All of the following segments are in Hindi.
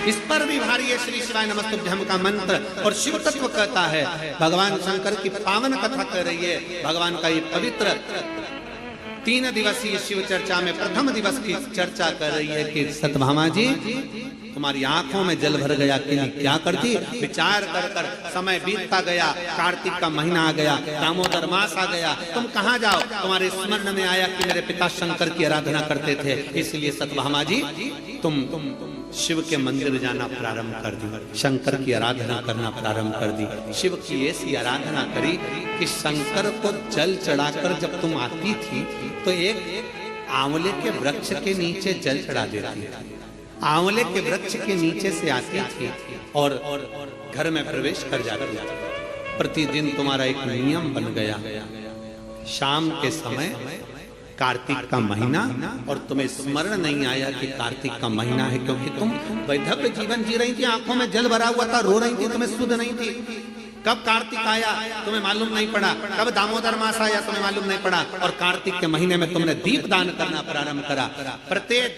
इस पर भी भारी है श्री शिवाय नमस्तुभ्यम का मंत्र। और शिव तत्व कहता है, भगवान शंकर की पावन कथा कर रही है, भगवान का ये पवित्र 3 दिवसीय शिव चर्चा में प्रथम दिवस की चर्चा कर रही है कि सत्यभामा जी तुम्हारी आंखों में जल भर गया कि क्या करती। विचार कर कर समय बीतता गया, कार्तिक का महीना आ गया, दामोदर मास आ गया, तुम कहाँ जाओ। तुम्हारे स्मरण में आया कि मेरे पिता शंकर की आराधना करते थे, इसलिए सत्यभामा जी तुम शिव के मंदिर जाना प्रारंभ कर दी, शंकर की आराधना करना प्रारंभ कर दी। शिव की ऐसी आराधना करी कि शंकर को जल चढ़ाकर जब तुम आती थी तो एक आंवले के वृक्ष के नीचे जल चढ़ा देती थी। आंवले के वृक्ष के नीचे से आती थी और घर में प्रवेश कर जाती थी। प्रतिदिन तुम्हारा एक नियम बन गया, शाम के समय कार्तिक का महीना, और तुम्हें स्मरण नहीं आया कि कार्तिक का महीना है, क्योंकि तुम वैधव्य जीवन जी रही थी, आंखों में जल भरा हुआ था, रो रही थी, तुम्हें सुध नहीं थी। कब कार्तिक आया तुम्हें मालूम नहीं पड़ा, कब दामोदर मास आया तुम्हें मालूम नहीं पड़ा, और कार्तिक के महीने में तुमने दीप दान करना प्रारंभ करा। प्रत्येक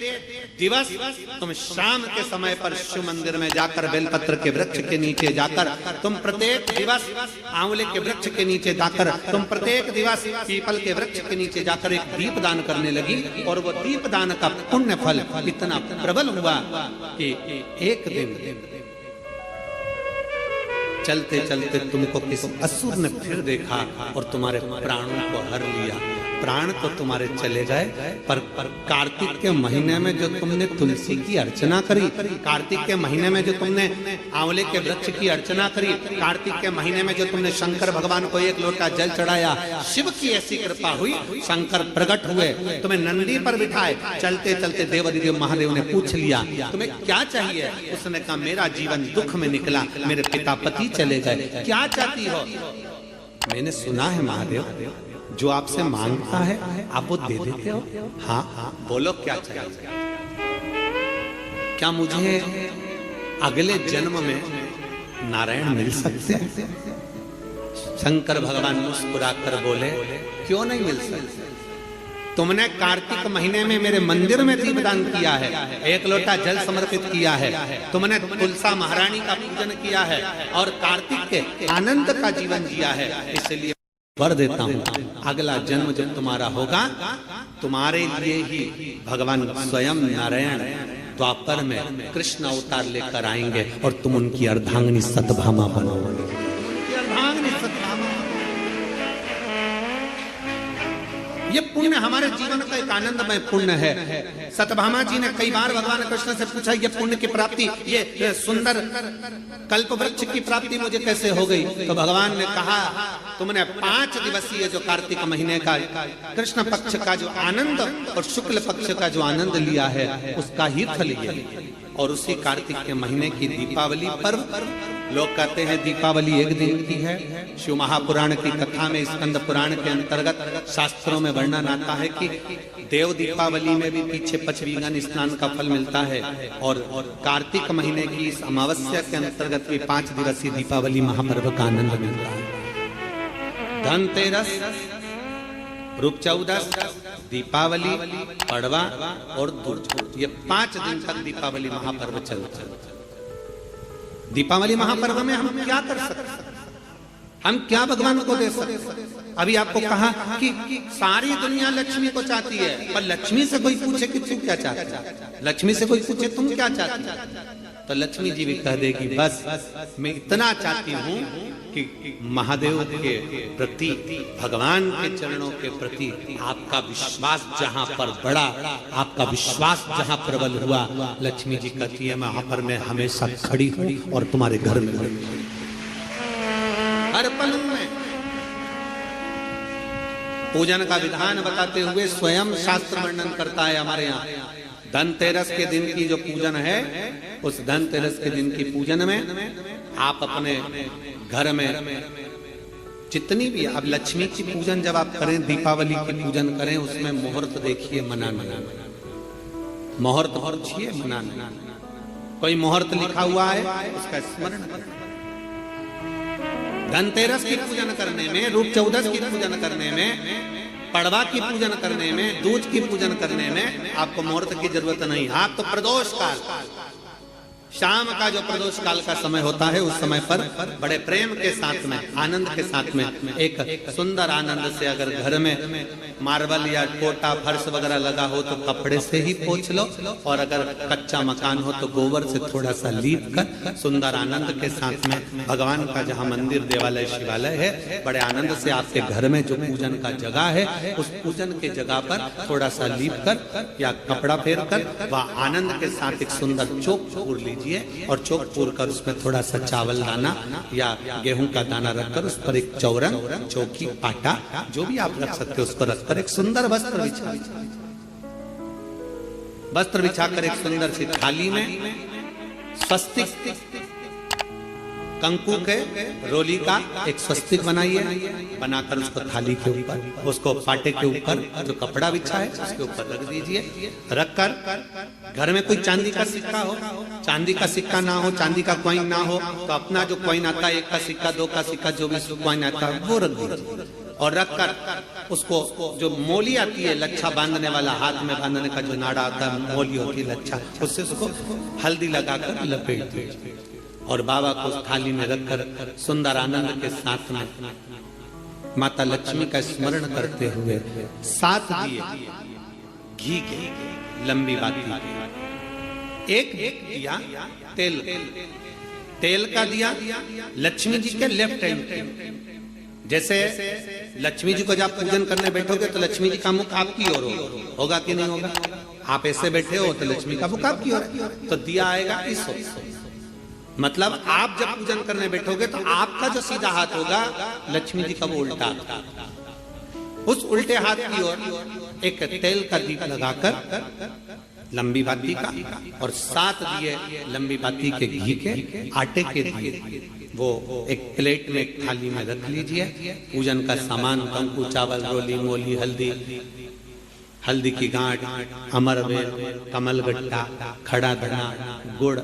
दिवस तुम शाम के समय पर शिव मंदिर में जाकर बेलपत्र के वृक्ष के नीचे जाकर, तुम प्रत्येक दिवस आंवले के वृक्ष के नीचे जाकर, तुम प्रत्येक दिवस पीपल के वृक्ष के नीचे जाकर एक दीप दान करने लगी। और वो दीप दान का पुण्य फल इतना प्रबल हुआ कि एक दिन चलते चलते तुमको किसी असुर ने फिर देखा और तुम्हारे प्राणों को हर लिया। प्राण तो तुम्हारे चले गए, पर कार्तिक के महीने में जो तुमने तुलसी की अर्चना करी, कार्तिक के महीने में जो तुमने आंवले के वृक्ष की अर्चना करी, कार्तिक के महीने में जो तुमने शंकर भगवान को एक लोटा जल चढ़ाया, शिव की ऐसी कृपा हुई, शंकर प्रकट हुए, तुम्हें नंदी पर बिठाए। चलते चलते देवाधिदेव महादेव ने पूछ लिया तुम्हें क्या चाहिए। उसने कहा मेरा जीवन दुख में निकला, मेरे पिता पति चले गए, क्या चाहती हो। मैंने सुना है महादेव जो आपसे मांगता है आप वो दे देते हो। हाँ हाँ बोलो क्या चाहिए। क्या मुझे अगले जन्म में नारायण मिल सकते हैं। शंकर भगवान मुस्कुराकर बोले क्यों नहीं मिल सकते। तुमने कार्तिक महीने में मेरे मंदिर में दीपदान किया है, एक लोटा जल समर्पित किया है, तुमने तुलसा महारानी का पूजन किया है और कार्तिक के आनंद का जीवन जिया है, इसलिए वर देता हूँ अगला जन्म जब तुम्हारा होगा तुम्हारे लिए ही भगवान स्वयं नारायण द्वापर में कृष्ण अवतार लेकर आएंगे और तुम उनकी अर्धांगिनी सत्यभामा बनोगे। ये पुण्य हमारे जीवन का एक आनंदमय पुण्य है। सत्यभामा जी ने कई बार भगवान कृष्ण से पूछा ये पुण्य की प्राप्ति, ये सुंदर कल्प वृक्ष की प्राप्ति मुझे कैसे हो गई। तो भगवान ने कहा तुमने 5 दिवसीय जो कार्तिक महीने का कृष्ण पक्ष का जो आनंद और शुक्ल पक्ष का जो आनंद लिया है उसका ही फल ये। और उसी कार्तिक के महीने की दीपावली पर्व, लोग कहते हैं दीपावली एक दिन की है। शिव महापुराण की कथा में स्कंद पुराण के अंतर्गत शास्त्रों में वर्णन आता है कि देव दीपावली में भी पीछे पचवीगन स्नान का फल मिलता है और कार्तिक महीने की इस अमावस्या के अंतर्गत भी 5 दिवसीय दीपावली महापर्व का आनंद मिलता है। धनतेरस, रूप चौदस, दीपावली, पड़वा और दुर्जोत, ये 5 दिन तक दीपावली महापर्व चलता है। दीपावली महापर्व में हम क्या कर सकते, हम क्या भगवान को दे सकते। अभी आपको कहा कि सारी दुनिया लक्ष्मी को चाहती है, पर लक्ष्मी से कोई पूछे कि तू क्या चाहता है, लक्ष्मी से कोई पूछे तुम क्या चाहती है, तो लक्ष्मी जी भी कह देगी बस मैं इतना चाहती हूँ कि महादेव के प्रति, भगवान के चरणों के प्रति आपका विश्वास जहाँ पर बढ़ा, आपका विश्वास जहाँ प्रबल हुआ, लक्ष्मी जी कहती है वहां पर मैं हमेशा खड़ी हूँ और तुम्हारे घर में हर पल में। पूजन का विधान बताते हुए स्वयं शास्त्र वर्णन करता है हमारे यहाँ। धनतेरस के दिन की जो पूजन है, उस धनतेरस के दिन की पूजन में आप अपने घर में जितनी भी, अब लक्ष्मी की पूजन जब आप करें, दीपावली की पूजन करें, उसमें मुहूर्त देखिए, मनाना, मुहूर्त पूछिए, मनाना। कोई मुहूर्त लिखा हुआ है उसका स्मरण करें। धनतेरस की पूजन करने में, रूप चौदस की पूजन करने में, पड़वा की पूजन करने में, दूज की पूजन करने में आपको मुहूर्त की जरूरत नहीं। आप तो प्रदोष काल शाम का जो प्रदोष काल का समय होता है, उस समय पर बड़े प्रेम के साथ में, आनंद के साथ में, एक सुंदर आनंद से अगर घर में मार्बल या कोटा फर्श वगैरह लगा हो तो कपड़े से ही पोंछ लो, और अगर कच्चा मकान हो तो गोबर से थोड़ा सा लीप कर सुंदर आनंद के साथ में भगवान का जहाँ मंदिर, देवालय, शिवालय है, बड़े आनंद से आपके घर में जो पूजन का जगह है, उस पूजन के जगह पर थोड़ा सा लीप कर या कपड़ा फेर कर वह आनंद के साथ एक सुंदर चौक पूर लीजिए, और चौक पूर कर उसमें थोड़ा सा चावल दाना या गेहूं का दाना रखकर उस पर एक चौरंग, चौकी, आटा जो भी आप रख सकते हो उसको रखकर एक सुंदर वस्त्र बिछाकर एक सुंदर सी थाली में स्वस्तिक कंकु के रोली का एक स्वस्तिक बनाइए, बनाकर उसको थाली के ऊपर, उसको पाटे के ऊपर जो कपड़ा बिछा है उसके ऊपर रख दीजिए। रखकर घर में कोई चांदी का सिक्का हो, चांदी का सिक्का ना हो, चांदी का कॉइन ना हो, तो अपना जो कॉइन आता है, 1 का सिक्का, 2 का सिक्का, जो भी कॉइन आता है वो रख दीजिए। और रखकर उसको जो मोली आती है, लच्छा बांधने वाला, हाथ में बांधने का जो नाड़ा आता है, मोली होती है लच्छा, उससे उसको हल्दी लगाकर लपेट दीजिए और बाबा को उस थाली में रखकर सुंदर आनंद के साथ में माता लक्ष्मी का स्मरण करते हुए 7 दिए घी के, लंबी बाती, एक दिया तेल का दिया लक्ष्मी जी के लेफ्ट हैंड। जैसे लक्ष्मी जी को जब पूजन करने बैठोगे तो लक्ष्मी जी का मुख आपकी ओर होगा कि नहीं होगा? आप ऐसे बैठे हो तो लक्ष्मी का मुख आपकी ओर, तो दिया आएगा इस ओर। मतलब आप जब पूजन करने बैठोगे तो आपका जो सीधा हाथ होगा लक्ष्मी जी का वो उल्टा, उस उल्टे हाथ की ओर एक तेल का दीप लगाकर लंबी बाती का, और 7 दिए लंबी बाती के घी के, आटे के दिए वो एक प्लेट में, एक थाली में रख लीजिए। पूजन का सामान, कंकु, चावल, रोली, मोली, हल्दी की गांठ, अमरवेल, कमलगट्टा, खड़ा धना, गुड़,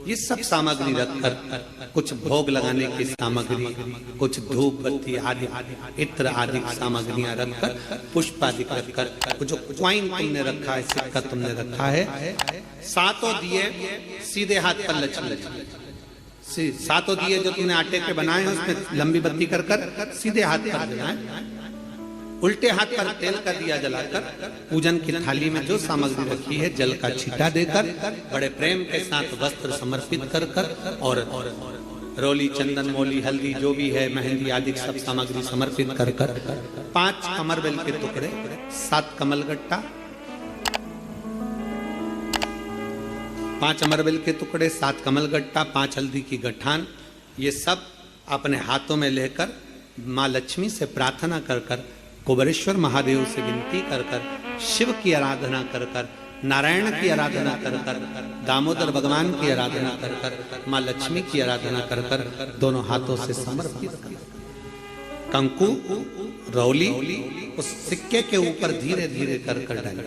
ये सब सामग्री रखकर, कुछ भोग लगाने की सामग्री, कुछ धूप बत्ती आदि, इत्र आदि सामग्रियां रखकर, पुष्प आदि रखकर, जो क्वाइन तुमने रखा है, सिक्का तुमने रखा है, 7 दिए सीधे हाथ पर लक्ष्मी, 7 दिए जो तुमने आटे के बनाए हैं उसमें लंबी बत्ती कर सीधे हाथ पर जलाएं। उल्टे हाथ पर तेल का दिया जलाकर पूजन की थाली में जो सामग्री रखी है जल का छींटा देकर, बड़े प्रेम के साथ वस्त्र समर्पित कर और रोली, चंदन, मोली, हल्दी जो भी है, मेहंदी आदि सब सामग्री समर्पित कर 5 अमरबेल के टुकड़े, 7 कमलगट्टा, 5 अमरबेल के टुकड़े, 7 कमलगट्टा, 5 हल्दी की गठान, ये सब अपने हाथों में लेकर माँ लक्ष्मी से प्रार्थना कर कुबेरेश्वर महादेव से विनती कर शिव की आराधना कर नारायण की आराधना कर दामोदर भगवान की आराधना कर माँ लक्ष्मी की आराधना कर दोनों हाथों से समर्पित कंकु, रौली उस सिक्के के ऊपर धीरे धीरे कर डाल,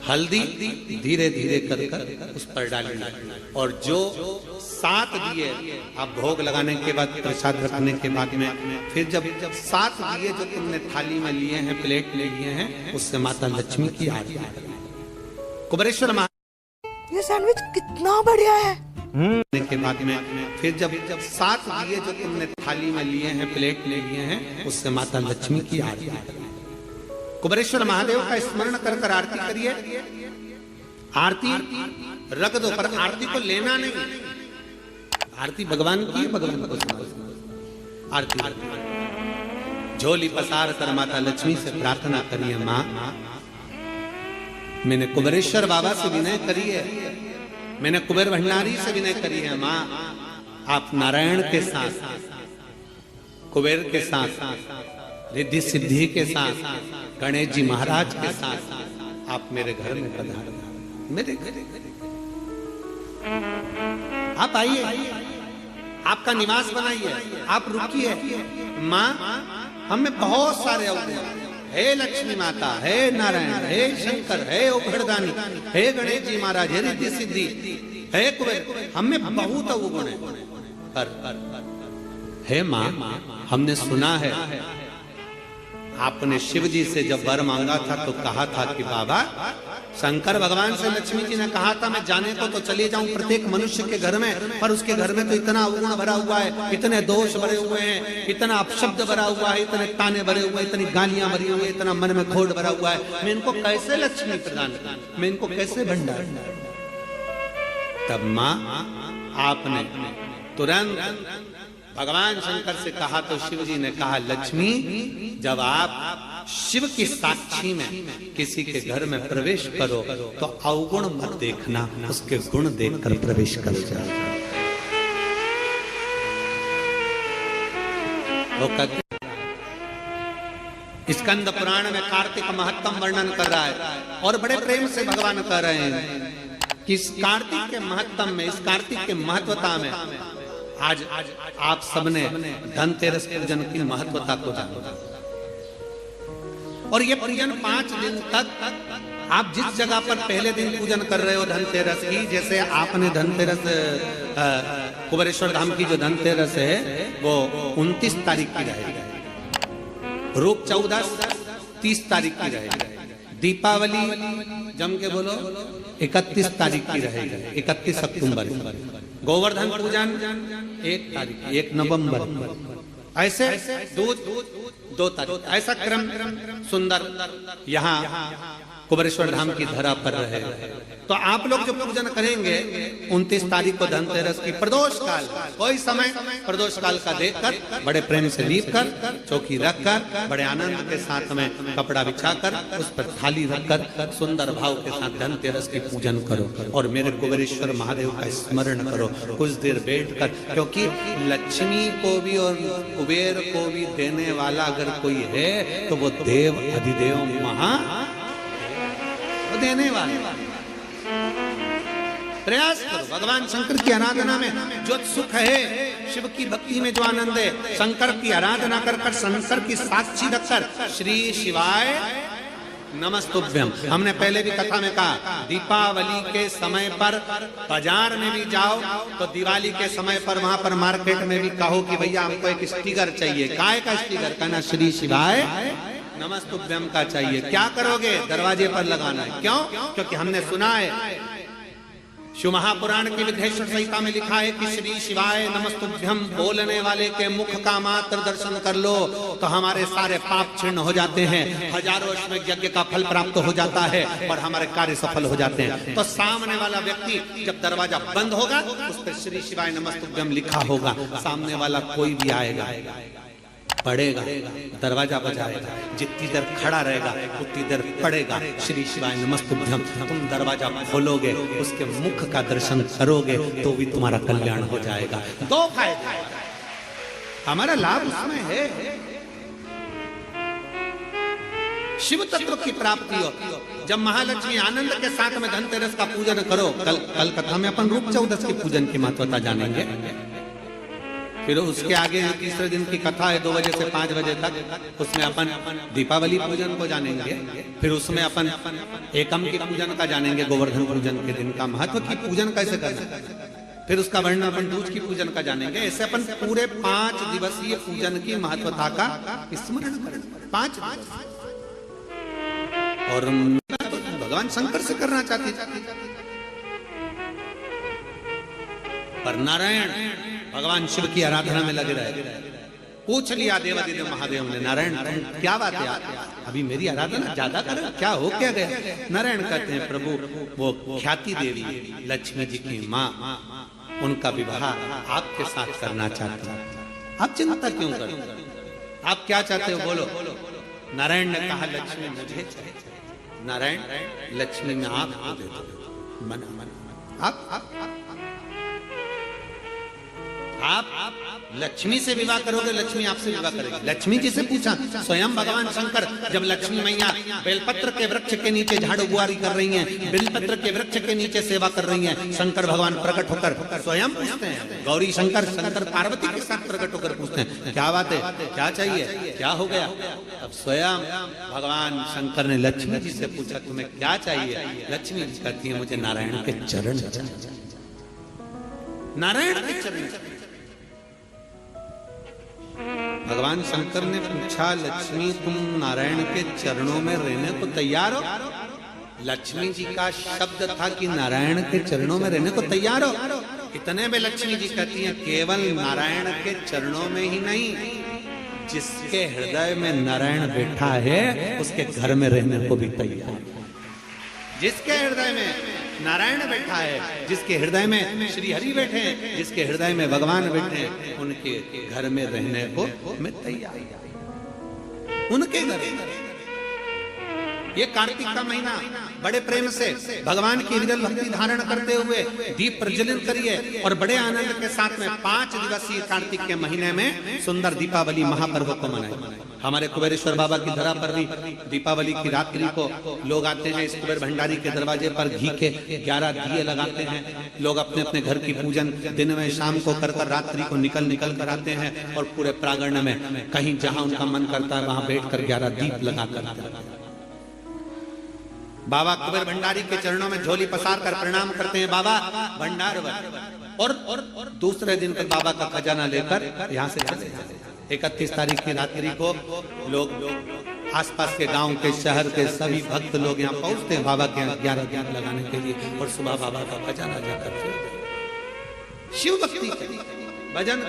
हल्दी धीरे धीरे कर उस पर डालना, और जो 7 दिए आप भोग लगाने के बाद, प्रसाद रखने के बाद में, फिर जब 7 दिए जो तुमने थाली में लिए हैं, प्लेट में लिए हैं, उससे माता लक्ष्मी की आरती कुबेरेश्वर महादेव। ये सैंडविच कितना बढ़िया है। के बाद में फिर जब 7 दिए जो तुमने थाली में लिए हैं, प्लेट में लिए हैं, उससे माता लक्ष्मी की आरती कुबेरेश्वर महादेव का स्मरण कर आरती करिए। आरती रख दो, पर आरती को लेना नहीं, आरती भगवान की, भगवान को सुनाओ। आरती झोली पसार कर माता लक्ष्मी से प्रार्थना करिए, माँ मैंने कुबेरेश्वर बाबा से विनय करी है, मैंने कुबेर भंडारी से विनय करी है, माँ आप नारायण के साथ, कुबेर के साथ, रिद्धि सिद्धि के साथ, गणेश जी महाराज के साथ आप मेरे घर में पधारो, मेरे घर आप आइए, आपका निवास बनाइए, आप रुकिए। माँ हमें बहुत सारे अवगुण, हे लक्ष्मी माता, हे नारायण, हे शंकर, हे उभरदानी, हे गणेश जी महाराज, हे रिद्धि सिद्धि, हे कुबेर, हमें बहुत अवगुण है, पर हे माँ हमने सुना है आपने शिव जी से जब वर मांगा था तो कहा था कि बाबा शंकर भगवान से लक्ष्मी जी ने कहा था मैं जाने को तो चले जाऊं प्रत्येक मनुष्य के घर में, पर उसके घर में तो इतना अवगुण भरा हुआ है, इतने दोष भरे हुए हैं, इतना अपशब्द भरा हुआ है, इतने ताने भरे हुए, इतनी गालियां भरी हुई, इतना मन में खोट भरा हुआ है, मैं इनको कैसे लक्ष्मी प्रदान करूं, मैं इनको कैसे भंडार। तब मां आपने तुरंत भगवान शंकर से कहा तो शिव जी ने कहा लक्ष्मी जब आप शिव की साक्षी में किसी के घर में प्रवेश करो तो अवगुण मत देखना, उसके गुण देखकर प्रवेश कर जाओ। वो कहते स्कंद पुराण में कार्तिक महत्तम वर्णन कर रहा है और बड़े प्रेम से भगवान कह रहे हैं कि इस कार्तिक के महत्तम में, इस कार्तिक के महत्वता में आज आप सबने धनतेरस पूजन की महत्वता को जाना और ये पूजन 5 दिन तक आप जिस जगह पर पहले दिन पूजन कर रहे हो धनतेरस की, जैसे आपने धनतेरस कुबेरेश्वर धाम की जो धनतेरस है वो 29 तारीख की रहेगी, रूप 14 30 तारीख की रहेगी, दीपावली जम के बोलो 31 तारीख की रहेगी, 31 अक्टूबर, गोवर्धन पूजन 1 तारीख, 1 नवंबर, ऐसे 2 तारीख, ऐसा क्रम सुंदर यहाँ कुबेरेश्वर धाम की धरा पर रहे। तो आप लोग जो पूजन करेंगे 29 तारीख को धनतेरस की प्रदोष काल, कोई समय प्रदोष काल का देखकर बड़े प्रेम से लीप कर चौकी रखकर बड़े आनंद के साथ में कपड़ा बिछाकर उस पर थाली रखकर सुंदर भाव के साथ धनतेरस की पूजन करो और मेरे कुबेरेश्वर महादेव का स्मरण करो कुछ देर बैठकर, क्योंकि लक्ष्मी को भी और कुबेर को भी देने वाला अगर कोई है तो वो देव अधिदेव महा देने वाले। प्रयास करो भगवान शंकर की आराधना में जो सुख है, शिव की भक्ति में जो आनंद है, शंकर की आराधना कर कर शंकर की साक्षी रखकर श्री शिवाय नमस्तुभ्यम। हमने पहले भी कथा में कहा दीपावली के समय पर बाजार में भी जाओ तो दिवाली के समय पर वहां पर मार्केट में भी कहो कि भैया हमको एक स्टिकर चाहिए, काय का स्टिकर, कहना श्री शिवाय नमस्तुभ्यम का चाहिए। क्या करोगे? दरवाजे पर लगाना है। क्यों? क्योंकि हमने सुना है शिव महापुराण की विधेश्वर संहिता में लिखा है कि श्री शिवाय नमस्तुभ्यम बोलने वाले के मुख का मात्र दर्शन कर लो तो हमारे सारे पाप क्षीण हो जाते हैं, हजारों अश्वमेध यज्ञ का फल प्राप्त हो जाता है और हमारे कार्य सफल हो जाते हैं। तो सामने वाला व्यक्ति जब दरवाजा बंद होगा उस पर श्री शिवाय नमस्तुभ्यम लिखा होगा, सामने वाला कोई भी आएगा पढ़ेगा, दरवाजा बजाएगा, जितनी देर खड़ा रहेगा उतनी देर पढ़ेगा श्री शिवाय नमस्तुभ्यम। तुम दरवाजा खोलोगे, उसके मुख का दर्शन करोगे तो भी तुम्हारा कल्याण हो जाएगा। 2 फायदे, हमारा लाभ उसमें है, शिव तत्व की प्राप्ति हो। जब महालक्ष्मी आनंद के साथ में धनतेरस का पूजन करो, कल कथा में अपन रूप 14 की पूजन की महत्वता जानेंगे। फिर उसके आगे तीसरे दिन की कथा है 2 बजे से 5 बजे तक, उसमें अपन दीपावली पूजन को जानेंगे। फिर उसमें अपन एकम की पूजन का जानेंगे, गोवर्धन पूजन के दिन का महत्व की पूजन कैसे करना, फिर उसका वर्णन अपन दूज की पूजन का जानेंगे। ऐसे अपन पूरे 5 दिवसीय पूजन की महत्वता का स्मरण करेंगे। 5 और भगवान शंकर से करना चाहते पर नारायण भगवान शिव की आराधना में लगे रहे। पूछ लिया देवादिदेव महादेव ने, नारायण क्या बात है, अभी मेरी आराधना ज्यादा कर, क्या हो क्या गया? नारायण कहते हैं प्रभु वो ख्याति देवी लक्ष्मी जी की माँ, उनका विवाह आपके साथ करना चाहते हैं, आप चिंता क्यों करते, आप क्या चाहते हो बोलो। नारायण ने कहा लक्ष्मी मुझे चाहिए। नारायण लक्ष्मी में आपको दे दो, मन आप लक्ष्मी से विवाह करोगे, लक्ष्मी आपसे विवाह करेगी। लक्ष्मी जी से पूछा, स्वयं भगवान शंकर जब लक्ष्मी मैया बेलपत्र के वृक्ष के नीचे झाड़ू बुआरी कर रही हैं, बेलपत्र के वृक्ष के नीचे सेवा कर रही हैं, शंकर भगवान प्रकट होकर स्वयं पूछते हैं, गौरी शंकर शंकर पार्वती के साथ प्रकट होकर पूछते हैं क्या बात है, क्या चाहिए, क्या हो गया? अब स्वयं भगवान शंकर ने लक्ष्मी जी से पूछा तुम्हें क्या चाहिए? लक्ष्मी जी कहती है मुझे नारायण के चरण, नारायण के चरण। भगवान शंकर ने पूछा लक्ष्मी तुम नारायण के चरणों में रहने को तैयार हो? लक्ष्मी जी का शब्द था कि नारायण के चरणों में रहने को तैयार हो। इतने में लक्ष्मी जी कहती हैं केवल नारायण के चरणों में ही नहीं, जिसके हृदय में नारायण बैठा है उसके घर में रहने को भी तैयार। जिसके हृदय में नारायण बैठा है, जिसके हृदय में श्री हरि बैठे हैं, जिसके हृदय में भगवान बैठे हैं, उनके घर में रहने को मैं तैयार। उनके घर ये कार्तिक का महीना बड़े प्रेम से भगवान की हृदय भक्ति धारण करते हुए दीप प्रज्वलित करिए और बड़े आनंद के साथ में 5 दिवसीय कार्तिक के महीने में सुंदर दीपावली महापर्व को मनाएं। हमारे कुबेरेश्वर बाबा की धरा पर भी दीपावली की रात्रि को लोग आते हैं, इस कुबेर भंडारी के दरवाजे पर घी के 11 दिए लगाते हैं। लोग अपने अपने घर की पूजन दिन में शाम को कर रात्रि को निकल कर आते हैं और पूरे प्रांगण में कहीं जहां उनका मन करता है वहां बैठ कर 11 दीप लगा कर बाबा कुबेर भंडारी के चरणों में झोली पसार कर प्रणाम करते हैं, बाबा भंडार और दूसरे दिन पर बाबा का खजाना लेकर यहाँ से चले जाते हैं। 31 तारीख की रात्रि को लोग आसपास के गांव के शहर के सभी भक्त लोग यहाँ पहुंचते हैं बाबा के 11 दीप लगाने के लिए और सुबह बाबा का खजाना जाकर शिव भक्ति भजन।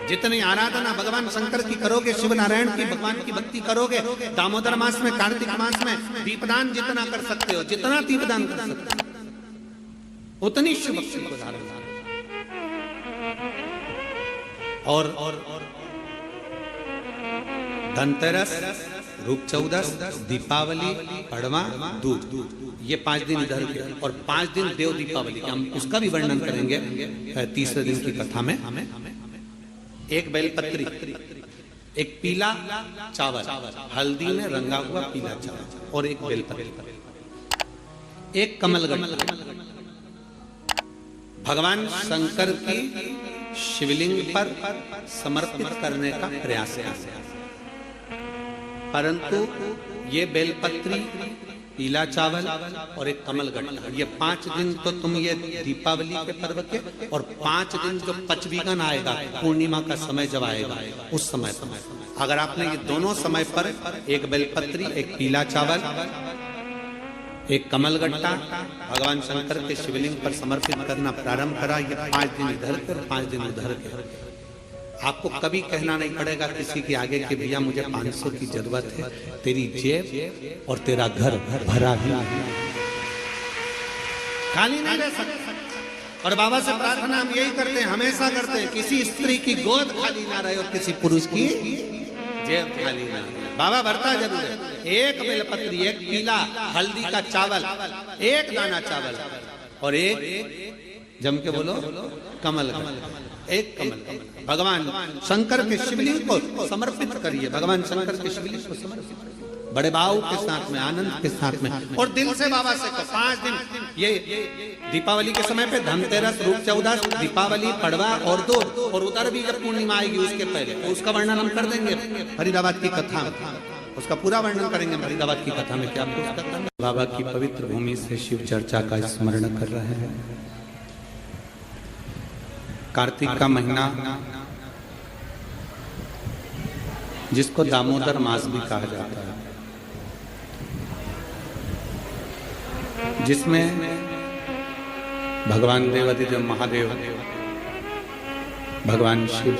जितनी आराधना भगवान शंकर की करोगे, शिव नारायण की भगवान की भक्ति करोगे, दामोदर मास में कार्तिक मास में दीपदान जितना कर सकते हो, जितना दीपदान कर सकते हो उतनी शिव भक्ति को धारण। और धनतेरस, रूप चौदस, दीपावली, पड़वा, दूज, ये 5 दिन इधर के और 5 दिन देव दीपावली के, हम उसका भी वर्णन करेंगे तीसरे दिन की कथा में। एक बेलपत्री, एक पीला चावल, हल्दी में रंगा हुआ पीला चावल और एक बेलपत्री, एक कमलगट्टा भगवान शंकर की शिवलिंग पर समर्पित करने का प्रयास है। परंतु ये बेलपत्री, पीला चावल और एक कमलगट्टा, ये 5 दिन तो तुम ये दीपावली के पर्व के और 5 दिन जो पचवीगन आएगा, पूर्णिमा का समय जब आएगा, उस समय अगर आपने ये दोनों समय पर एक बेलपत्री, एक पीला चावल, एक कमलगट्टा भगवान शंकर के शिवलिंग पर समर्पित करना प्रारंभ करा, ये 5 दिन इधर के और 5 दिन उधर के, आपको कभी कहना नहीं पड़ेगा किसी के आगे कि भैया मुझे 500 की जरूरत है, तेरी जेब और तेरा घर भरा ही खाली नहीं रह सकता। और बाबा से प्रार्थना हम यही करते हैं, हमेशा करते हैं, किसी स्त्री की गोद खाली ना रहे और किसी पुरुष की जेब खाली ना रहे। बाबा भरता जरूर है। एक बेलपत्री, एक पीला हल्दी का चावल, एक दाना चावल और एक जम के बोलो कमल, एक कमल भगवान शंकर के शिवलिंग को समर्पित करिए। भगवान शंकर के शिवलिंग को समर्पित बड़े भाव के साथ में, आनंद के साथ में और दिल से बाबा से 5 दिन ये दीपावली के समय पे धनतेरस, रूप चौदस, दीपावली, पड़वा और दूज और उधर भी जब पूर्णिमा आएगी उसके पहले, तो उसका वर्णन हम कर देंगे फरीदाबाद की कथा, उसका पूरा वर्णन करेंगे फरीदाबाद की कथा में। क्या बाबा की पवित्र भूमि से शिव चर्चा का स्मरण कर रहे हैं। कार्तिक का महीना जिसको दामोदर मास भी कहा जाता है, जिसमें भगवान देवाधिदेव महादेव, भगवान शिव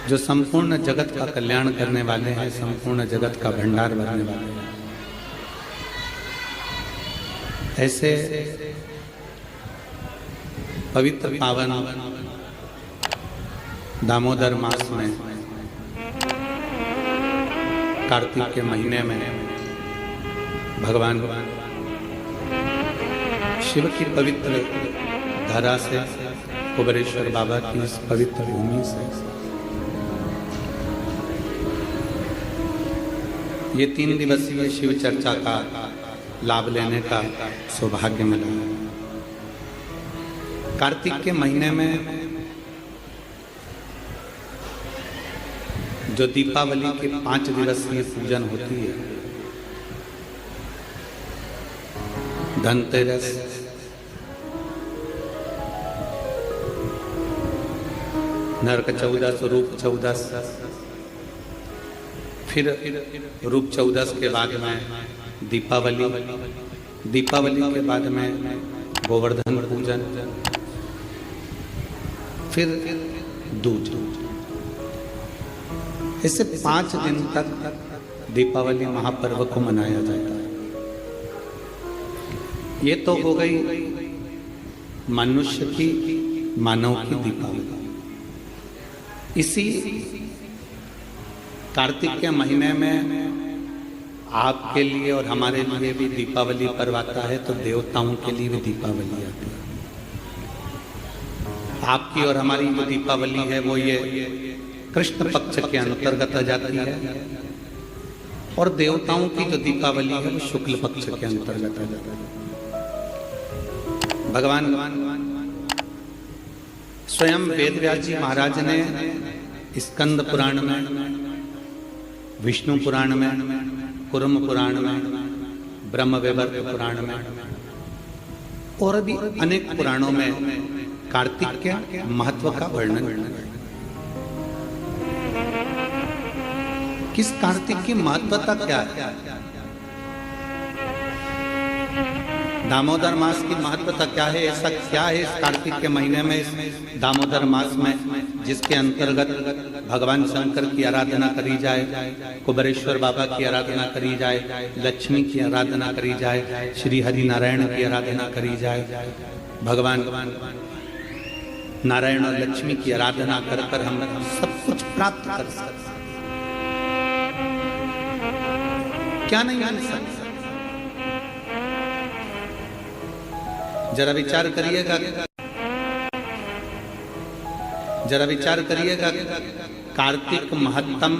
जो संपूर्ण जगत का कल्याण करने वाले हैं, संपूर्ण जगत का भंडार भरने वाले हैं, ऐसे पवित्र पावन दामोदर मास में कार्तिक के महीने में भगवान शिव की पवित्र धरा से, कुबेरेश्वर बाबा की इस पवित्र भूमि से ये 3 दिवसीय शिव चर्चा का लाभ लेने का सौभाग्य मिला। कार्तिक के महीने में जो दीपावली के 5 दिवसीय पूजन होती है, धनतेरस, नरक चौदस, रूप चौदस, फिर रूप चौदस के बाद में दीपावली, दीपावली के बाद में गोवर्धन पूजन, फिर दूज। इससे 5 दिन तक दीपावली महापर्व को मनाया जाता है। ये तो हो गई मनुष्य की, मानव की दीपावली। इसी कार्तिक के महीने में आपके लिए और हमारे लिए भी दीपावली पर्व आता है, तो देवताओं के लिए भी दीपावली आती है। आपकी और हमारी जो दीपावली है वो ये कृष्ण पक्ष के अंतर्गत आ जाती है, और देवताओं की जो दीपावली है वो शुक्ल पक्ष के अंतर्गत आ जाती है। भगवान स्वयं वेदव्यास जी महाराज ने स्कंद पुराण में, विष्णु पुराण में, कुर्म पुराण में, ब्रह्म वैवर्त पुराण में और भी अनेक पुराणों में कार्तिक के महत्व का वर्णन। किस कार्तिक की महत्वता क्या है? दामोदर मास की महत्वता क्या है? ऐसा क्या है इस कार्तिक के महीने में, इस दामोदर मास में, जिसके अंतर्गत भगवान शंकर की आराधना करी जाए, कुबेरेश्वर बाबा की आराधना करी जाए, लक्ष्मी की आराधना करी जाए, श्री हरि नारायण की आराधना करी जाए। भगवान नारायण और लक्ष्मी की आराधना कर कर हम सब कुछ प्राप्त कर सकते। क्या नहीं मिल सकता? जरा विचार करिएगा, जरा विचार करिएगा, कार्तिक महत्तम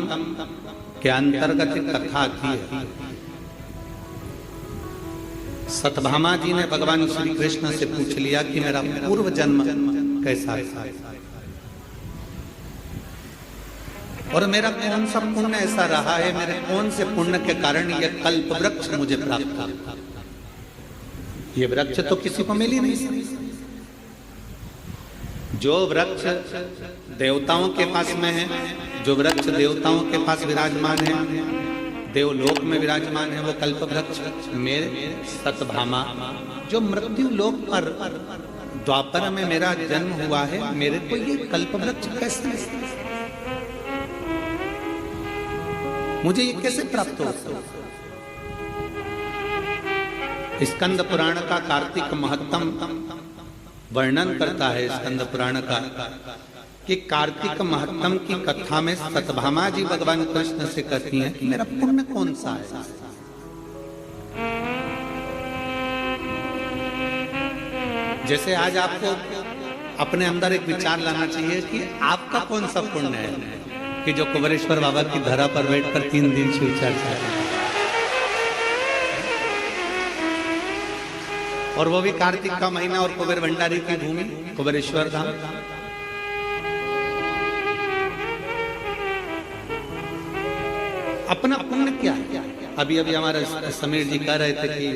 के अंतर्गत कथा आती है। सतभामा जी ने भगवान श्री कृष्ण से पूछ लिया कि मेरा पूर्व जन्म कैसा था और मेरा कौन सा पुण्य ऐसा रहा है, मेरे कौन से पुण्य के कारण यह कल्प वृक्ष मुझे प्राप्त था। ये वृक्ष तो किसी को मिल ही नहीं सकता। जो वृक्ष देवताओं के पास में है, जो वृक्ष देवताओं के पास विराजमान है, देवलोक में विराजमान है, वो कल्प वृक्ष मेरे सतभामा, जो मृत्यु लोक पर द्वापर में मेरा जन्म हुआ है, मेरे को ये कल्प वृक्ष कैसे, मुझे ये कैसे प्राप्त हो सकता? स्कंद पुराण का कार्तिक महत्तम वर्णन करता है। स्कंद पुराण का कि कार्तिक महत्तम की कथा में सतभामा जी भगवान कृष्ण से कहती हैं कि मेरा पुण्य कौन सा है। जैसे आज आपको अपने अंदर एक विचार लाना चाहिए कि आपका कौन सा पुण्य है कि जो कुबेरेश्वर बाबा की धरा पर बैठकर 3 दिन शिव चर्चा है, और वो भी कार्तिक का महीना और कुबेर भंडारी की भूमि कुबेरेश्वर धाम। अपना पुण्य क्या है? अभी अभी हमारे समीर जी कह रहे थे कि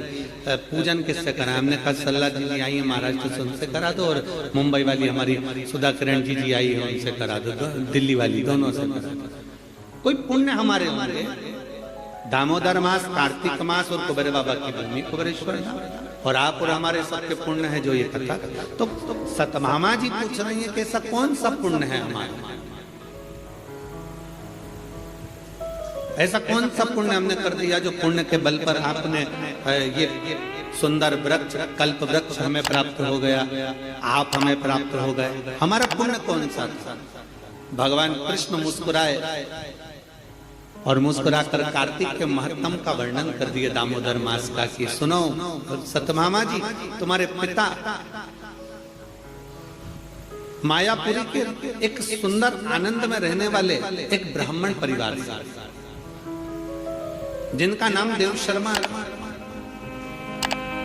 पूजन किससे करा, हमने कहा सल्ला जी आई है महाराष्ट्र से, उनसे करा दो, और मुंबई वाली हमारी सुधा किरण जी आई है, उनसे करा दो, दिल्ली वाली, दोनों से करा दो। कोई पुण्य हमारे होंगे। दामोदर मास, कार्तिक मास और कुबेर बाबा की भूमि कुबेरेश्वर धाम, और आप और हमारे सबके पुण्य है जो ये कथा। तो सतभामा जी पूछ रही है कि ऐसा कौन सा पुण्य है हमारा, ऐसा कौन सा पुण्य हमने कर दिया जो पुण्य के बल पर आपने ये सुंदर वृक्ष, कल्प वृक्ष हमें प्राप्त हो गया, आप हमें प्राप्त हो गए। हमारा पुण्य कौन सा था? भगवान कृष्ण मुस्कुराए और मुस्कुराकर कार्तिक के महत्तम का वर्णन कर दिया दामोदर मास का कि सुनो सतभामा जी, तुम्हारे पिता मायापुरी के एक सुंदर आनंद में रहने वाले एक ब्राह्मण परिवार से, जिनका नाम देव शर्मा,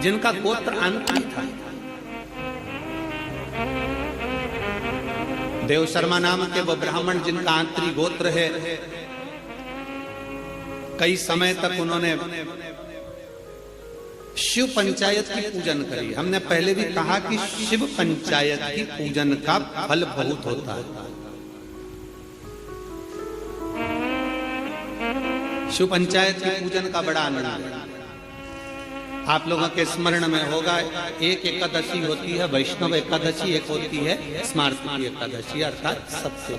जिनका गोत्र आंत्री था। देव शर्मा नाम के वो ब्राह्मण जिनका आंत्री गोत्र है, कई समय तक उन्होंने शिव पंचायत की पूजन करी। हमने पहले भी कहा कि शिव पंचायत की पूजन का फल बहुत होता है। शिव पंचायत के पूजन का बड़ा आनंद है। आप लोगों के स्मरण में होगा, एक एकादशी होती है वैष्णव एकादशी, एक होती है स्मार्ती एकादशी अर्थात सत्य।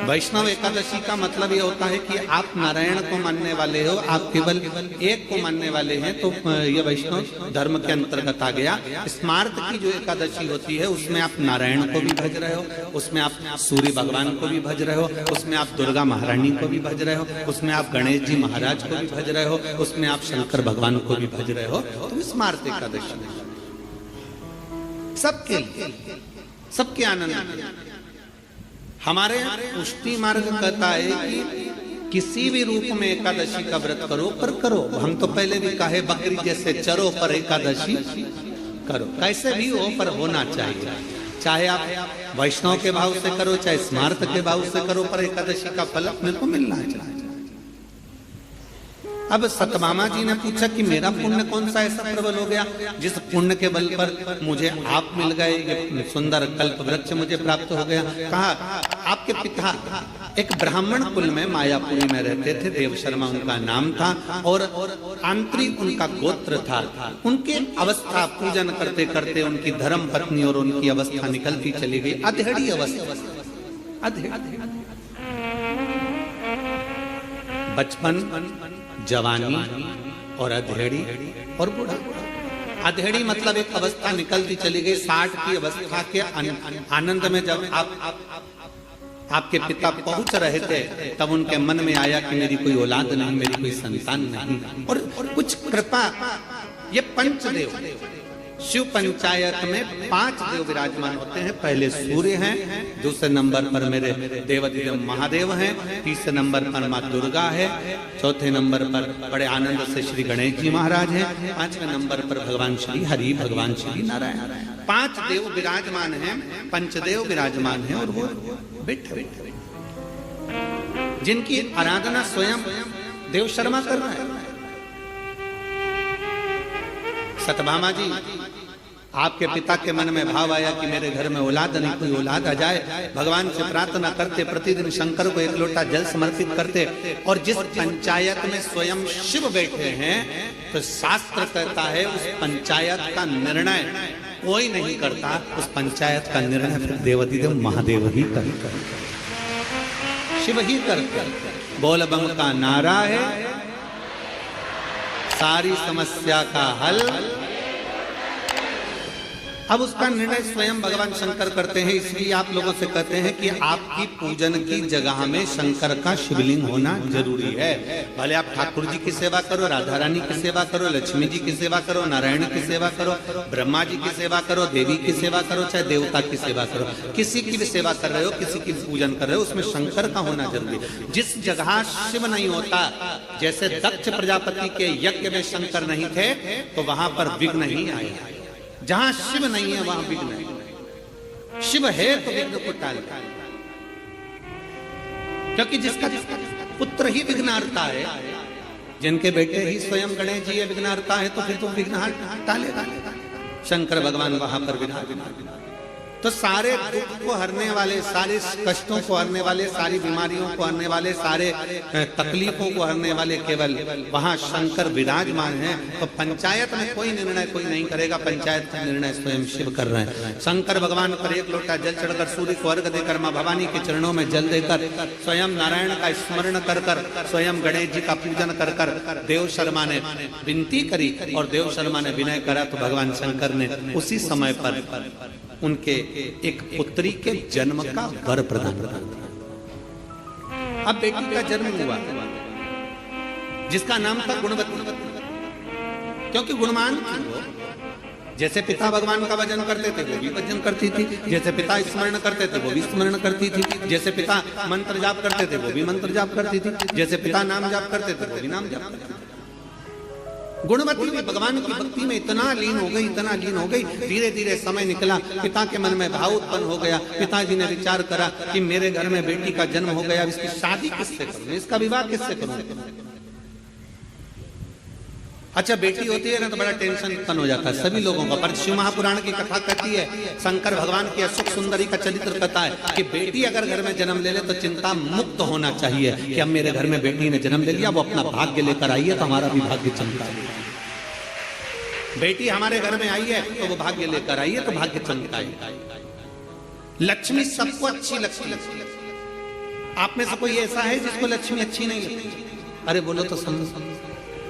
वैष्णव एकादशी का मतलब ये होता है कि आप नारायण को मानने वाले हो, आप केवल एक को मानने वाले हैं, तो ये वैष्णव धर्म के अंतर्गत आ गया। स्मार्त की जो एकादशी होती है उसमें आप नारायण को भी भज रहे हो, उसमें आप सूर्य भगवान को भी भज रहे हो, उसमें आप दुर्गा महारानी को भी भज रहे हो, उसमें आप गणेश जी महाराज को भी भज रहे हो, उसमें आप शंकर भगवान को भी भज रहे हो। तो स्मार्त एकादशी सबके लिए, सबके आनंद। हमारे पुष्टि मार्ग कहता है कि किसी भी रूप में एकादशी का व्रत करो, पर करो। हम तो पहले भी कहे बकरी जैसे चरो पर एकादशी करो। कैसे भी हो पर होना चाहिए। चाहे आप वैष्णव के भाव से करो, चाहे स्मार्त के भाव से करो, पर एकादशी का फल अपने को मिलना चाहिए। अब सतभामा जी ने पूछा कि मेरा पुण्य कौन सा ऐसा प्रबल हो गया जिस पुण्य के बल पर मुझे आप मिल गए, ये सुंदर कल्प वृक्ष मुझे प्राप्त हो गया। कहा आपके पिता एक ब्राह्मण कुल में मायापुरी में रहते थे, देव शर्मा उनका नाम था, और आंतरिक उनका गोत्र था। उनके अवस्था पूजन करते करते उनकी धर्म पत्नी और उनकी अवस्था निकलती चली गई, अधेड़ी अवस्था। बचपन, जवानी और अधेड़ी और बूढ़ा। अधेड़ी मतलब एक अवस्था निकलती चली गई। 60 की अवस्था के आनंद में जब आपके पिता पहुंच रहे थे, तब उनके मन में आया कि मेरी कोई औलाद नहीं, मेरी कोई संतान नहीं, और कुछ कृपा। ये पंचदेव शिव पंचायत में 5 देव विराजमान होते हैं। पहले सूर्य हैं, दूसरे नंबर पर मेरे देवाधिदेव महादेव हैं, तीसरे नंबर पर माँ दुर्गा है, चौथे नंबर पर बड़े आनंद से श्री गणेश जी महाराज हैं, 5वें नंबर पर भगवान श्री हरि, भगवान श्री नारायण। 5 देव विराजमान हैं, पंचदेव विराजमान हैं, और वो बैठे जिनकी आराधना स्वयं देव शर्मा कर रहा है। सतभामा जी, आपके पिता के मन में भाव आया कि मेरे घर में औलाद नहीं, कोई औलाद आ जाए। भगवान से प्रार्थना करते, प्रतिदिन शंकर को 1 लोटा जल समर्पित करते। और जिस पंचायत में स्वयं शिव बैठे हैं, तो शास्त्र कहता है उस पंचायत का निर्णय कोई नहीं करता, उस पंचायत का निर्णय फिर देवाधिदेव महादेव ही करते, शिव ही करते। बोल बम का नारा है, सारी समस्या का हल। अब उसका निर्णय स्वयं भगवान शंकर करते हैं। इसलिए आप लोगों से कहते हैं कि आपकी पूजन की जगह में शंकर का शिवलिंग होना जरूरी है। भले आप ठाकुर जी की सेवा करो, राधा रानी की सेवा करो, लक्ष्मी जी की सेवा करो, नारायण की सेवा करो, ब्रह्मा जी की सेवा करो, देवी की सेवा करो, चाहे देवता की सेवा करो, किसी की भी सेवा कर रहे हो, किसी की पूजन कर रहे हो, उसमें शंकर का होना जरूरी है। जिस जगह शिव नहीं होता, जैसे दक्ष प्रजापति के यज्ञ में शंकर नहीं थे, तो वहां पर विघ्न नहीं आया। जहां शिव नहीं है वहां विघ्न है। शिव है तो विघ्न को टालता है, क्योंकि जिसका पुत्र ही विघ्नहर्ता है, जिनके बेटे ही स्वयं गणेश जी विघ्नहर्ता है, तो फिर तो विघ्न टालेगा। शंकर भगवान वहां पर विघ्न। तो सारे दुख को हरने वाले, सारे कष्टों को हरने वाले, सारी बीमारियों को हरने वाले, सारे तकलीफों को हरने वाले केवल वहां शंकर विराजमान हैं। तो पंचायत में कोई निर्णय कोई नहीं करेगा, पंचायत का निर्णय स्वयं शिव कर रहे हैं। शंकर भगवान पर 1 लोटा जल चढ़कर, सूर्य को अर्घ देकर, मां भवानी के चरणों में जल देकर, स्वयं नारायण का स्मरण कर कर, स्वयं गणेश जी का पूजन कर कर देव शर्मा ने विनती करी, और देव शर्मा ने विनय करा, तो भगवान शंकर ने उसी समय पर उनके एक पुत्री के जन्म का वर प्रदान कर दिया। अब बेटी का जन्म हुआ जिसका नाम था गुणवती, क्योंकि गुणमान थी वो। जैसे पिता भगवान का भजन करते थे वो भी भजन करती थी, जैसे पिता स्मरण करते थे वो भी स्मरण करती थी, जैसे पिता मंत्र जाप करते थे वो भी मंत्र जाप करती थी, जैसे पिता नाम जाप करते थे वो भी नाम जाप करती थी। गुणवती भी भगवान की भक्ति में इतना लीन हो गई, इतना लीन हो गई। धीरे धीरे समय निकला, पिता के मन में भाव उत्पन्न हो गया। पिताजी ने विचार करा कि मेरे घर में बेटी का जन्म हो गया, इसकी शादी किससे करूं, इसका विवाह किससे करूं। अच्छा बेटी होती है ना तो बड़ा टेंशन उत्पन्न हो जाता है सभी लोगों का। पर शिव महापुराण की कथा कहती है, शंकर भगवान की अशोक सुंदरी का चरित्र कहता है कि बेटी अगर घर में जन्म ले ले तो चिंता मुक्त होना चाहिए कि अब मेरे घर में बेटी ने जन्म ले लिया, वो अपना भाग्य लेकर आई है तो हमारा भी भाग्य चमका है। बेटी हमारे घर में आई है तो वो भाग्य लेकर आई है तो भाग्य चमकाए। लक्ष्मी सबको अच्छी लगती है। आप में से कोई ऐसा है जिसको लक्ष्मी अच्छी नहीं लगती? अरे बोलो तो समझ।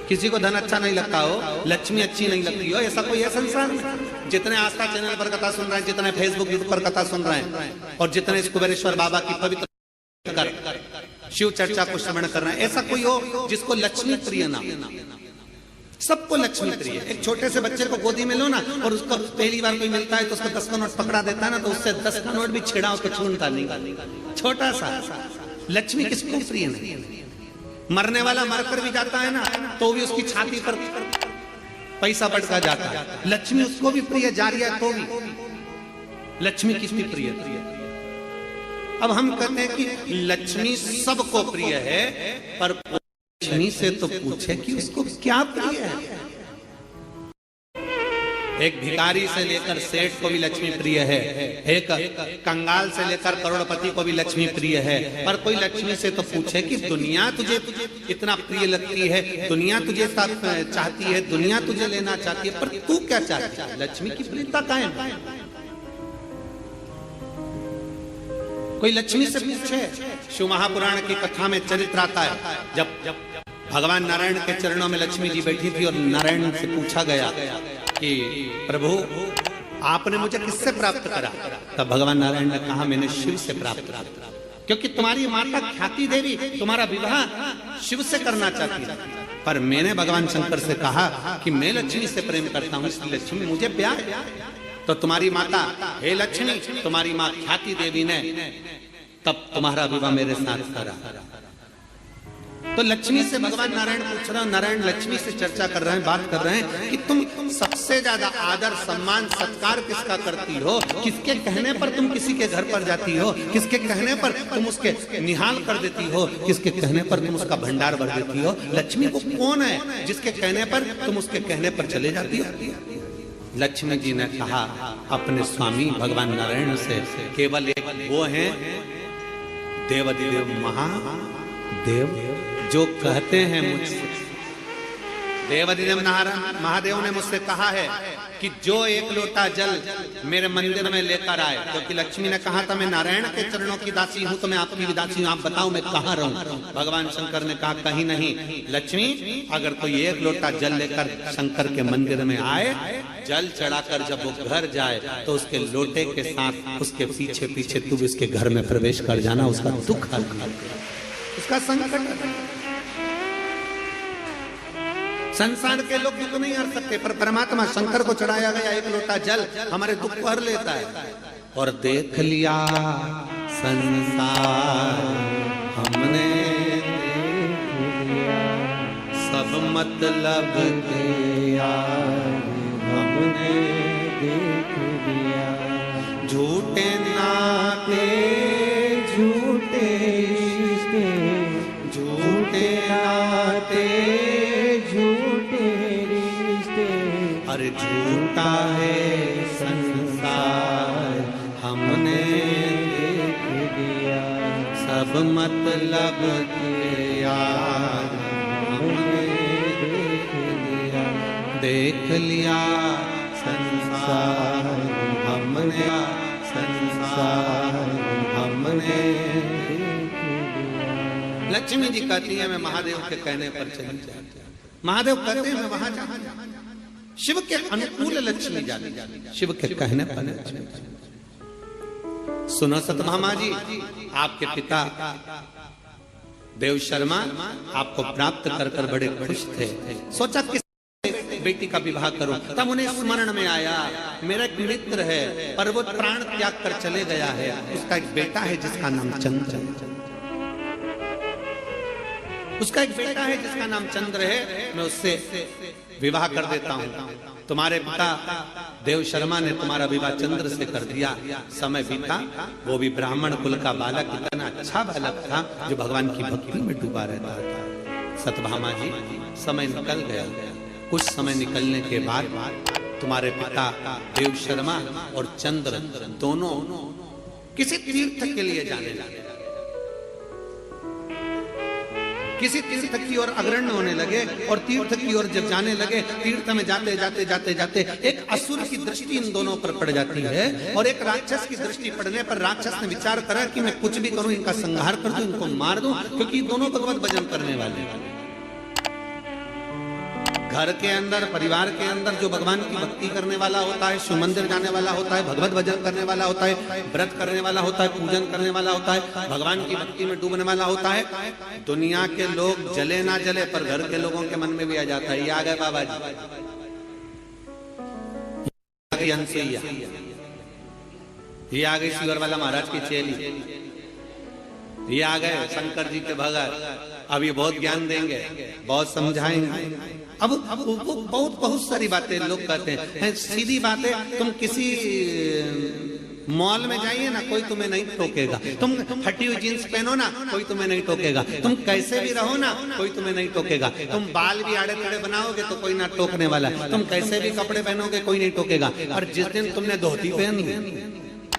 किसी को धन अच्छा नहीं लगता हो, लक्ष्मी अच्छी नहीं लगती हो, ऐसा कोई है संसार में? जितने आस्था चैनल पर कथा सुन रहे हैं, जितने फेसबुक यूट्यूब पर कथा सुन रहे हैं और जितने कुबेरेश्वर बाबा की पवित्र कर शिव चर्चा को श्रवण कर रहे हैं, ऐसा कोई हो जिसको लक्ष्मी प्रिय ना? सबको लक्ष्मी प्रिय। एक छोटे से बच्चे को गोदी में लो ना और उसको पहली बार कोई मिलता है तो उसको 10 का नोट पकड़ा देता है ना, तो उससे 10 का नोट भी छेड़ा उसको छूटता नहीं। छोटा सा लक्ष्मी किसको प्रिय नहीं? मरने वाला मरकर भी जाता है ना तो भी उसकी छाती पर पैसा पटका जाता है। लक्ष्मी उसको भी प्रिय जा रही है तो भी लक्ष्मी किसकी प्रिय? अब हम कहते हैं कि लक्ष्मी सबको प्रिय है, पर लक्ष्मी से तो पूछे कि उसको क्या प्रिय है। एक भिखारी से लेकर सेठ को भी लक्ष्मी प्रिय है, एक कंगाल से लेकर करोड़पति को भी लक्ष्मी प्रिय है, पर कोई लक्ष्मी से तो पूछे कि दुनिया तुझे इतना प्रिय लगती है, दुनिया तुझे चाहती है, दुनिया तुझे लेना चाहती है, पर तू क्या चाहती है? लक्ष्मी की प्रियता कायम। कोई लक्ष्मी से पूछे। शिव महापुराण की कथा में चरित्र आता है, जब भगवान नारायण के चरणों में लक्ष्मी जी बैठी थी और नारायण से पूछा गया कि प्रभु आपने मुझे किससे प्राप्त करा? तब भगवान नारायण ने कहा मैंने शिव से प्राप्त करा, क्योंकि तुम्हारी माता ख्याति देवी तुम्हारा विवाह शिव से करना चाहती है, पर मैंने भगवान शंकर से कहा कि मैं लक्ष्मी से प्रेम करता हूँ, इसलिए लक्ष्मी मुझे प्यार है। तो तुम्हारी माता हे लक्ष्मी, तुम्हारी माँ ख्याति देवी ने तब तुम्हारा विवाह मेरे साथ करा। तो लक्ष्मी से भगवान नारायण पूछ रहे हैं, नारायण लक्ष्मी से चर्चा कर रहे हैं, बात कर रहे हैं कि तुम सबसे ज्यादा आदर सम्मान सत्कार किसका करती हो? किसके कहने पर तुम किसी के घर पर जाती हो? किसके कहने पर तुम उसके निहाल कर देती हो? किसके कहने पर तुम उसका भंडार भर देती हो? लक्ष्मी को कौन है जिसके कहने पर तुम उसके कहने पर चले जाती हो? लक्ष्मी जी ने कहा अपने स्वामी भगवान नारायण से, केवल एक वो है देवाधिदेव महादेव जो कहते हैं मुझसे। देवाधिदेव महादेव ने मुझसे कहा है कि जो एक लोटा जल मेरे मंदिर में लेकर आए, क्योंकि लक्ष्मी ने कहा था मैं नारायण के चरणों की दासी हूं तो मैं आपकी भी दासी हूं, आप बताओ मैं कहाँ रहूं? भगवान शंकर ने कहा कहीं नहीं। लक्ष्मी अगर कोई एक लोटा जल लेकर शंकर के मंदिर में आए, जल चढ़ाकर जब वो घर जाए तो उसके लोटे के साथ उसके पीछे पीछे तू उसके घर में प्रवेश कर जाना, उसका दुख हल कर, उसका संकट। संसार के लोग दुख नहीं हर सकते, पर परमात्मा शंकर को चढ़ाया गया एक लोटा जल हमारे दुख को हर लेता है। और देख लिया संसार हमने, सब मतलब के यार हमने देख लिया, झूठे नाते झूठे रिश्ते, झूठे नाते अरे झूठा है संसार हमने देख लिया, सब मतलब के यार हमने देख लिया संसार हमने, संसार हमने देख लिया। लक्ष्मी जी कहती है मैं महादेव के कहने पर चली जाती हूँ। महादेव कहते हैं मैं वहां जाऊंगा। शिव के अनुकूल लक्ष्मी जाती, शिव के कहने पर। सुनो सतभामा जी, आपके पिता देव शर्मा आपको प्राप्त कर कर बड़े खुश थे, सोचा किस बेटी का विवाह करो। तब उन्हें स्मरण में आया मेरा एक मित्र है पर वो प्राण त्याग कर चले गया है, उसका एक बेटा है जिसका नाम चंद्र, उसका एक बेटा है जिसका नाम चंद्र है, मैं उससे विवाह कर देता हूं। तुम्हारे पिता देव शर्मा ने तुम्हारा विवाह चंद्र से कर दिया। समय बीता, वो भी ब्राह्मण कुल का बालक, इतना अच्छा बालक था जो भगवान की भक्ति में डूबा रहता था। सतभामा जी समय निकल गया, कुछ समय निकलने के बाद तुम्हारे पिता देव शर्मा और चंद्र दोनों किसी तीर्थ के लिए जाने लगे। किसी तीर्थ की ओर अग्रणी होने लगे और तीर्थ की ओर जब जाने लगे, तीर्थ में जाते जाते जाते जाते एक असुर की दृष्टि इन दोनों पर पड़ जाती है और एक राक्षस की दृष्टि पड़ने पर राक्षस ने विचार करा कि मैं कुछ भी करूं, इनका संहार कर दूं, इनको मार दूं, क्योंकि दोनों भगवत भजन करने वाले हैं। घर के अंदर, परिवार के अंदर जो भगवान की भक्ति करने वाला होता है, शिव मंदिर जाने वाला होता है, भगवत भजन करने वाला होता है, व्रत करने वाला होता है, पूजन करने वाला होता है, भगवान की भक्ति में डूबने वाला होता है, दुनिया के लोग जले ना जले पर घर के लोगों के मन में भी आ जाता है, ये आ गए बाबा जी, ये आ गई शिवर वाला महाराज की चेली, ये आ गए शंकर जी के भगत, अब ये बहुत ज्ञान देंगे, बहुत समझाएंगे। अब वो बहुत सारी बातें लोग कहते हैं। सीधी बात है, तुम किसी मॉल में जाइए ना, कोई तुम्हें नहीं टोकेगा। तुम फटी हुई जींस पहनो ना, कोई तुम्हें नहीं टोकेगा। तुम कैसे भी रहो ना, कोई तुम्हें नहीं टोकेगा। तुम बाल भी आड़े टेढ़े बनाओगे तो कोई ना टोकने वाला। तुम कैसे भी कपड़े पहनोगे, कोई नहीं टोकेगा। और जिस दिन तुमने धोती पहन ली,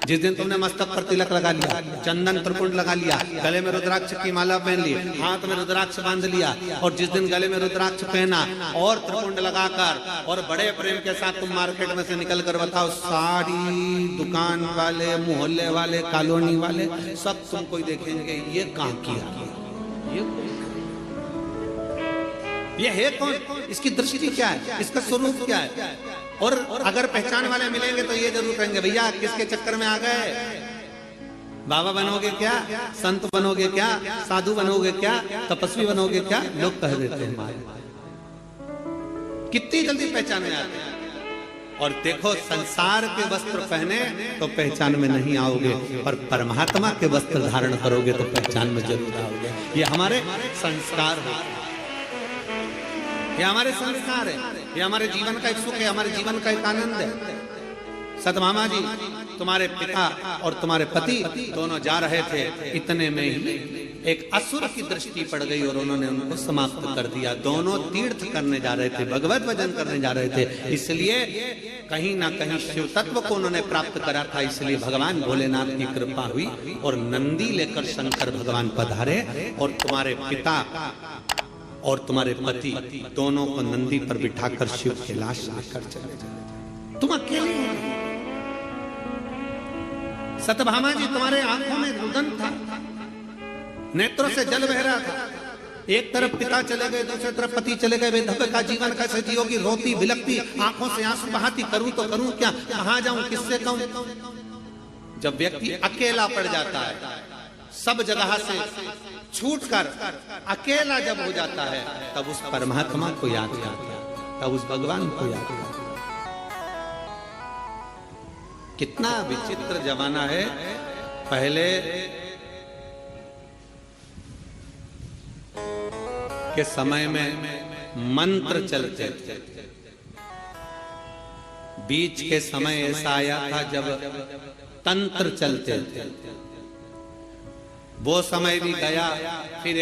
जिस दिन तुमने मस्तक पर तिलक लगा लिया, चंदन त्रिपुंड लगा लिया, गले में रुद्राक्ष की माला पहन ली, हाथ में रुद्राक्ष बांध लिया, और जिस दिन गले में रुद्राक्ष पहना और त्रिपुंड लगाकर और बड़े प्रेम के साथ तुम मार्केट में से निकल कर बताओ, सारी दुकान वाले, मोहल्ले वाले, कॉलोनी वाले सब तुमको ही देखेंगे, ये कहां किया, ये है कौन, इसकी दृष्टि क्या है, इसका स्वरूप क्या है। और अगर पहचान वाले मिलेंगे तो ये जरूर कहेंगे, भैया किसके चक्कर में आ गए, बाबा बनोगे क्या, संत बनोगे क्या, साधु बनोगे क्या, तपस्वी बनोगे क्या, लोग कह देते हैं। कितनी जल्दी पहचान में आते हैं। और देखो, संसार के वस्त्र पहने तो पहचान में नहीं आओगे, पर परमात्मा के वस्त्र धारण करोगे तो पहचान में जरूर आओगे। ये हमारे संस्कार है, ये हमारे संस्कार है, ये हमारे जीवन का एक सुख है, हमारे जीवन का एक आनंद है। सतभामा जी, तुम्हारे पिता और तुम्हारे पति दोनों जा रहे थे, इतने में ही एक असुर की दृष्टि पड़ गई और उन्होंने उनको समाप्त कर दिया। दोनों तीर्थ करने जा रहे थे, भगवत भजन करने जा रहे थे, इसलिए कहीं ना कहीं शिव तत्व को उन्होंने प्राप्त करा था। इसलिए भगवान भोलेनाथ की कृपा हुई और नंदी लेकर शंकर भगवान पधारे और तुम्हारे पिता और तुम्हारे पति दोनों को नंदी पर बिठाकर शिव कैलाश लेकर चले जाए। तुम अकेले हो। सतभामा जी, तुम्हारे आंखों में रुदन था, नेत्रों से जल बह रहा था। एक तरफ पिता चले गए, दूसरी तरफ पति चले गए। वे धब्बे का जीवन कैसे जियोगी, रोती बिलकती, आंखों से आंसू बहाती, करूं तो करूं क्या, कहां जाऊं, किससे कहूं। जब व्यक्ति अकेला पड़ जाता है, सब जगह से छूटकर अकेला जब हो जाता है, तब उस परमात्मा को याद करता है, तब उस भगवान को याद करता है। कितना विचित्र जमाना है। पहले के समय में मंत्र चलते थे, बीच के समय ऐसा आया था जब तंत्र चलते थे। वो समय भी गया, फिर